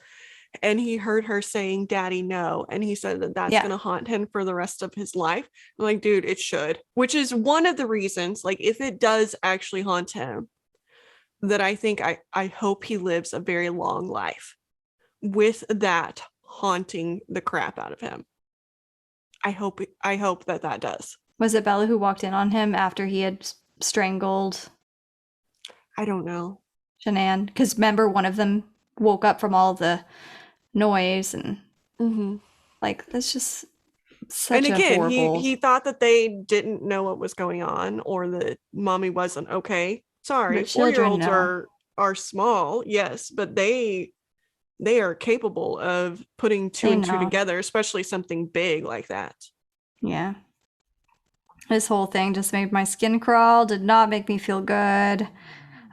Speaker 1: And he heard her saying, Daddy, no. And he said that that's
Speaker 2: Yeah.
Speaker 1: going to haunt him for the rest of his life. I'm like, dude, it should. Which is one of the reasons, like, if it does actually haunt him, that I think I hope he lives a very long life with that haunting the crap out of him. I hope that does.
Speaker 2: Was it Bella who walked in on him after he had strangled
Speaker 1: I don't know.
Speaker 2: Shanann? Because remember, one of them woke up from all the noise and like that's just
Speaker 1: And
Speaker 2: such a
Speaker 1: again,
Speaker 2: horrible.
Speaker 1: he thought that they didn't know what was going on or that mommy wasn't okay. Sorry,
Speaker 2: But children
Speaker 1: 4-year-olds
Speaker 2: know.
Speaker 1: are small, yes, but they are capable of putting two
Speaker 2: They
Speaker 1: and two
Speaker 2: know.
Speaker 1: together, especially something big like that.
Speaker 2: Yeah. This whole thing just made my skin crawl, did not make me feel good.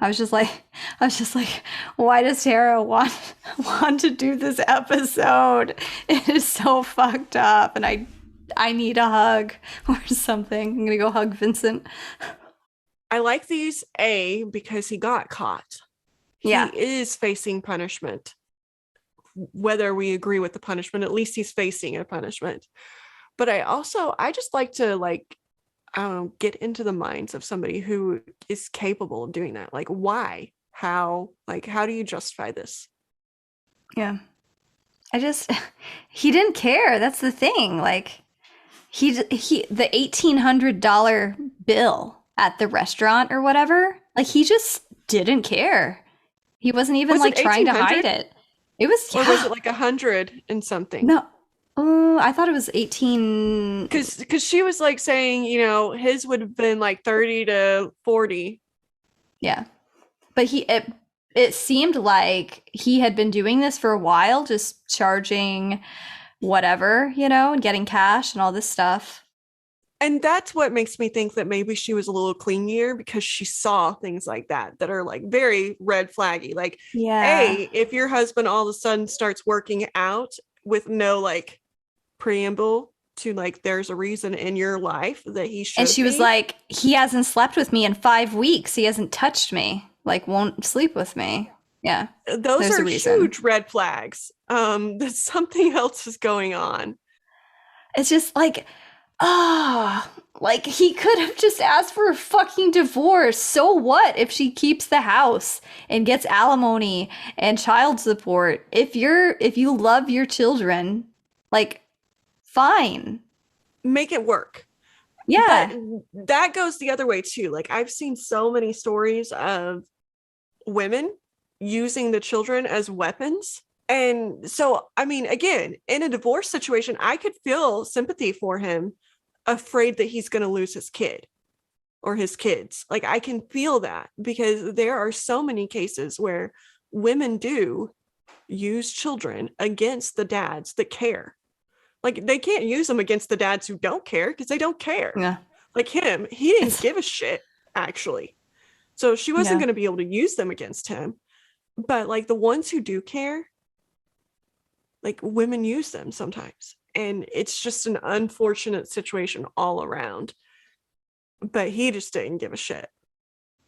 Speaker 2: I was just like, why does Tara want to do this episode? It is so fucked up, and I need a hug or something. I'm gonna go hug Vincent.
Speaker 1: I like these because he got caught.
Speaker 2: Yeah.
Speaker 1: He is facing punishment. Whether we agree with the punishment, at least he's facing a punishment. But I just like to like, I don't know, get into the minds of somebody who is capable of doing that. Like, why? How do you justify this?
Speaker 2: Yeah. He didn't care. That's the thing. Like, he the $1,800 bill at the restaurant or whatever, like, he just didn't care. He wasn't even
Speaker 1: Was
Speaker 2: like
Speaker 1: it
Speaker 2: trying to
Speaker 1: 1800?
Speaker 2: hide it. It was,
Speaker 1: Or was it
Speaker 2: yeah.
Speaker 1: like 100 and something?
Speaker 2: No. I thought it was 18.
Speaker 1: Because she was like saying, his would have been like 30 to 40.
Speaker 2: Yeah. But it seemed like he had been doing this for a while, just charging whatever, and getting cash and all this stuff.
Speaker 1: And that's what makes me think that maybe she was a little clingier because she saw things like that are like very red flaggy. Like,
Speaker 2: Yeah.
Speaker 1: if your husband all of a sudden starts working out with no like preamble to like, there's a reason in your life that he should
Speaker 2: And she was
Speaker 1: be.
Speaker 2: like, he hasn't slept with me in 5 weeks. He hasn't touched me, like won't sleep with me. Yeah.
Speaker 1: Those
Speaker 2: There's
Speaker 1: are
Speaker 2: a reason.
Speaker 1: huge red flags. That something else is going on.
Speaker 2: It's just like, like he could have just asked for a fucking divorce. So what if she keeps the house and gets alimony and child support? If you love your children, like, fine.
Speaker 1: Make it work. But
Speaker 2: Yeah.
Speaker 1: that goes the other way too. Like I've seen so many stories of women using the children as weapons. And so, I mean, again, in a divorce situation, I could feel sympathy for him, afraid that he's going to lose his kid or his kids. Like I can feel that because there are so many cases where women do use children against the dads that care. Like they can't use them against the dads who don't care because they don't care.
Speaker 2: Yeah.
Speaker 1: Like him, he didn't
Speaker 2: It's
Speaker 1: give a shit, actually. So she wasn't
Speaker 2: yeah.
Speaker 1: going to be able to use them against him. But like the ones who do care, like women use them sometimes. And it's just an unfortunate situation all around. But he just didn't give a shit.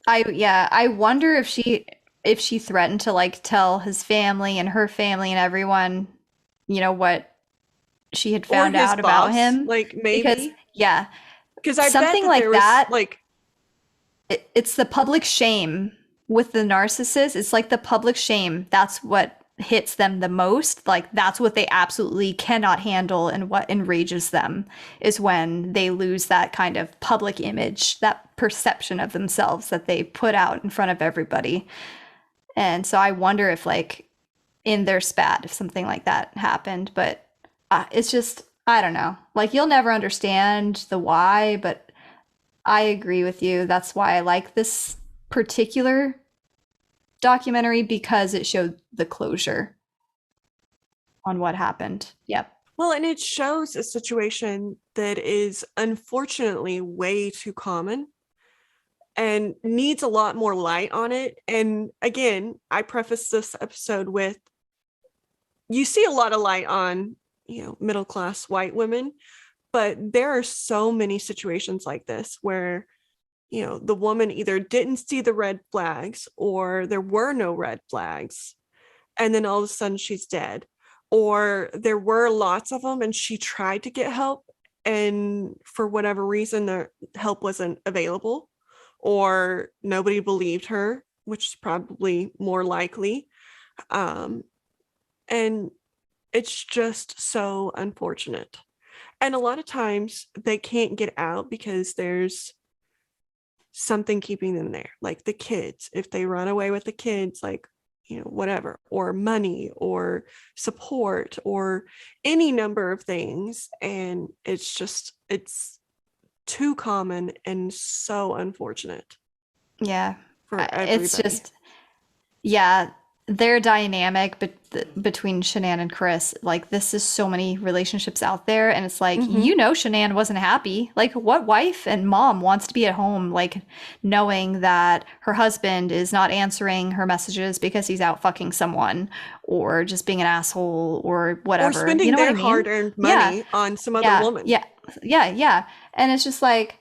Speaker 2: I wonder if she threatened to like tell his family and her family and everyone, what she had
Speaker 1: Or
Speaker 2: found
Speaker 1: his
Speaker 2: out about
Speaker 1: boss,
Speaker 2: him.
Speaker 1: like
Speaker 2: Because
Speaker 1: maybe.
Speaker 2: yeah,
Speaker 1: Because I bet
Speaker 2: something
Speaker 1: that there
Speaker 2: like
Speaker 1: was
Speaker 2: that,
Speaker 1: like,
Speaker 2: it's the public shame with the narcissist. It's like the public shame. That's what hits them the most. Like that's what they absolutely cannot handle, and what enrages them is when they lose that kind of public image, that perception of themselves that they put out in front of everybody. And so I wonder if like in their spat if something like that happened, but it's just I don't know. Like you'll never understand the why, but I agree with you. That's why I like this particular documentary, because it showed the closure on what happened. Yep.
Speaker 1: well, and it shows a situation that is unfortunately way too common and needs a lot more light on it. And again, I preface this episode with you see a lot of light on, middle class white women, but there are so many situations like this where, the woman either didn't see the red flags or there were no red flags. And then all of a sudden she's dead. Or there were lots of them and she tried to get help. And for whatever reason, the help wasn't available or nobody believed her, which is probably more likely. Um, and it's just so unfortunate. And a lot of times they can't get out because there's something keeping them there, like the kids. If they run away with the kids, like, whatever, or money or support or any number of things. And it's too common and so unfortunate
Speaker 2: Yeah.
Speaker 1: for
Speaker 2: It's
Speaker 1: everybody.
Speaker 2: just yeah, their dynamic between Shanann and Chris, like this is so many relationships out there, and it's like
Speaker 1: Mm-hmm.
Speaker 2: Shanann wasn't happy. Like what wife and mom wants to be at home, like knowing that her husband is not answering her messages because he's out fucking someone or just being an asshole or
Speaker 1: Or
Speaker 2: whatever. You
Speaker 1: spending
Speaker 2: know what I
Speaker 1: their
Speaker 2: mean?
Speaker 1: hard-earned
Speaker 2: Yeah,
Speaker 1: money on some other
Speaker 2: yeah,
Speaker 1: woman.
Speaker 2: yeah, yeah. And it's just like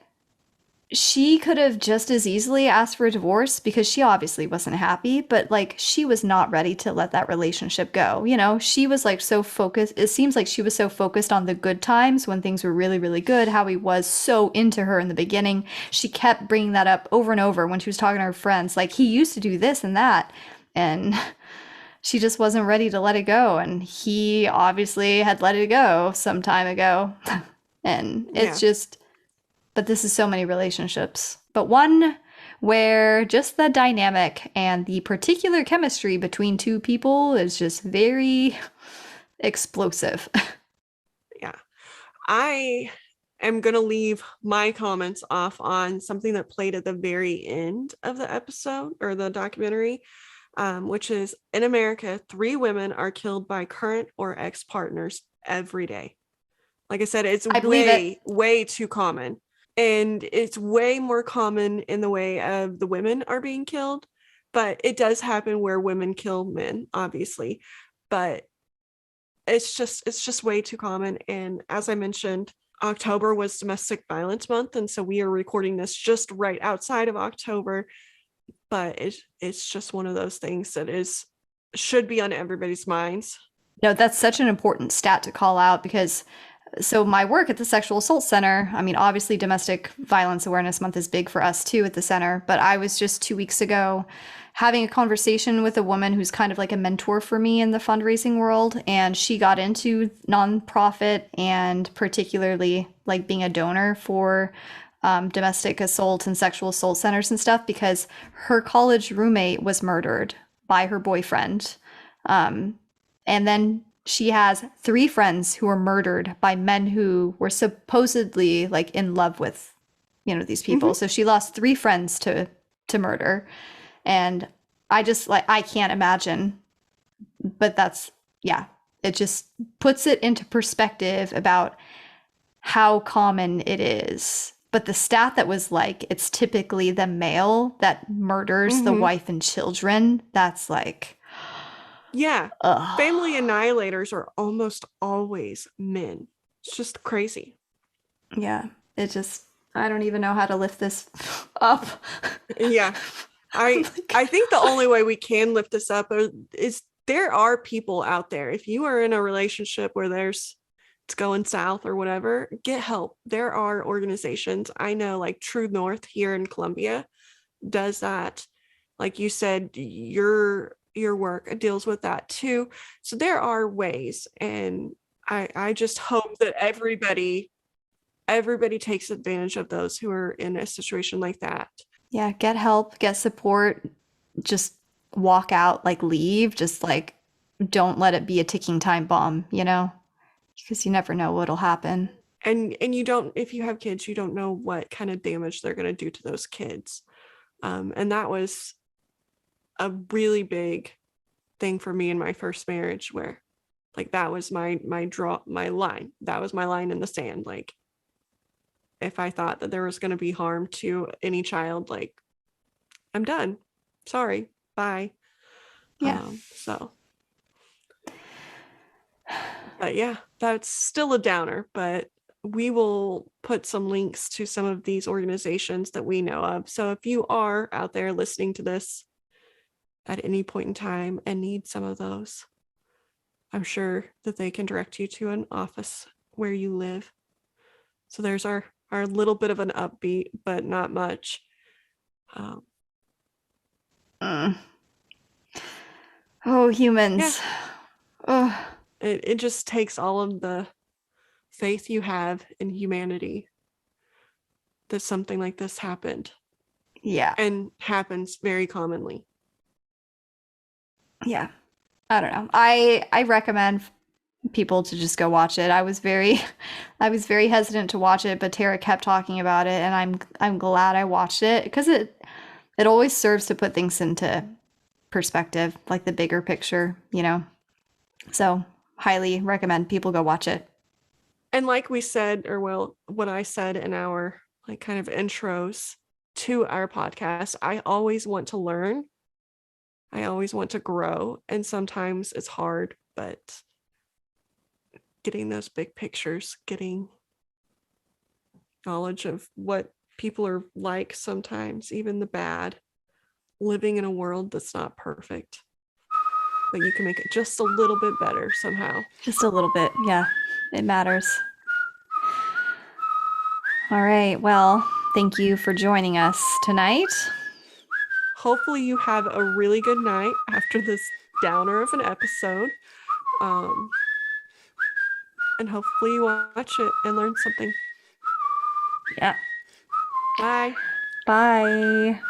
Speaker 2: she could have just as easily asked for a divorce because she obviously wasn't happy, but like she was not ready to let that relationship go. She was like so focused. It seems like she was so focused on the good times when things were really, really good, how he was so into her in the beginning. She kept bringing that up over and over when she was talking to her friends. Like he used to do this and that. And she just wasn't ready to let it go. And he obviously had let it go some time ago. And it's
Speaker 1: Yeah.
Speaker 2: just but this is so many relationships. But one where just the dynamic and the particular chemistry between two people is just very explosive.
Speaker 1: Yeah. I am going to leave my comments off on something that played at the very end of the episode or the documentary, which is in America, 3 women are killed by current or ex partners every day. Like I said, it's
Speaker 2: I believe it.
Speaker 1: way, way too common. And it's way more common in the way of the women are being killed. But it does happen where women kill men, obviously. But it's just way too common. And as I mentioned, October was domestic violence month, and so we are recording this just right outside of October. But it's just one of those things that should be on everybody's minds.
Speaker 2: No, that's such an important stat to call out because So my work at the Sexual Assault Center, I mean, obviously Domestic Violence Awareness Month is big for us too at the center, but I was just 2 weeks ago having a conversation with a woman who's kind of like a mentor for me in the fundraising world, and she got into nonprofit and particularly like being a donor for domestic assault and sexual assault centers and stuff because her college roommate was murdered by her boyfriend. And then she has 3 friends who were murdered by men who were supposedly like in love with, these people.
Speaker 1: Hmm.
Speaker 2: So she lost 3 friends to murder. And I just like I can't imagine, but that's yeah, it just puts it into perspective about how common it is. But the stat that was like it's typically the male that murders the
Speaker 1: Hmm.
Speaker 2: wife and children, that's like
Speaker 1: Yeah. Family
Speaker 2: ugh.
Speaker 1: annihilators are almost always men. It's just crazy.
Speaker 2: Yeah, it just I don't even know how to lift this up.
Speaker 1: Yeah.
Speaker 2: I'm
Speaker 1: I
Speaker 2: like,
Speaker 1: I think the only way we can lift this up is there are people out there. If you are in a relationship where it's going south or whatever, get help. There are organizations. I know like True North here in Columbia does that. Like you said, your work deals with that too. So there are ways, and I just hope that everybody takes advantage of those who are in a situation like that.
Speaker 2: yeah, get help, get support, just walk out, like leave, just like don't let it be a ticking time bomb, because you never know what'll happen.
Speaker 1: And you don't, if you have kids, you don't know what kind of damage they're going to do to those kids. And that was a really big thing for me in my first marriage, where like that was my line. That was my line in the sand. Like if I thought that there was going to be harm to any child, like I'm done. Sorry, bye.
Speaker 2: Yeah.
Speaker 1: So but yeah, that's still a downer, but we will put some links to some of these organizations that we know of. So if you are out there listening to this at any point in time and need some of those, I'm sure that they can direct you to an office where you live. So there's our little bit of an upbeat, but not much. Um,
Speaker 2: Mm. Oh,
Speaker 1: yeah,
Speaker 2: humans. Oh,
Speaker 1: it just takes all of the faith you have in humanity that something like this happened
Speaker 2: yeah.
Speaker 1: and happens very commonly.
Speaker 2: Yeah. I don't know. I recommend people to just go watch it. I was very hesitant to watch it, but Tara kept talking about it and I'm glad I watched it because it always serves to put things into perspective, like the bigger picture. So, highly recommend people go watch it.
Speaker 1: And like we said, or well, what I said in our like kind of intros to our podcast, I always want to learn. I always want to grow. And sometimes it's hard, but getting those big pictures, getting knowledge of what people are like sometimes, even the bad, living in a world that's not perfect, but you can make it just a little bit better somehow.
Speaker 2: Just a little bit. Yeah. It matters. All right. Well, thank you for joining us tonight.
Speaker 1: Hopefully, you have a really good night after this downer of an episode. Um, and hopefully, you watch it and learn something.
Speaker 2: Yeah.
Speaker 1: Bye.
Speaker 2: Bye.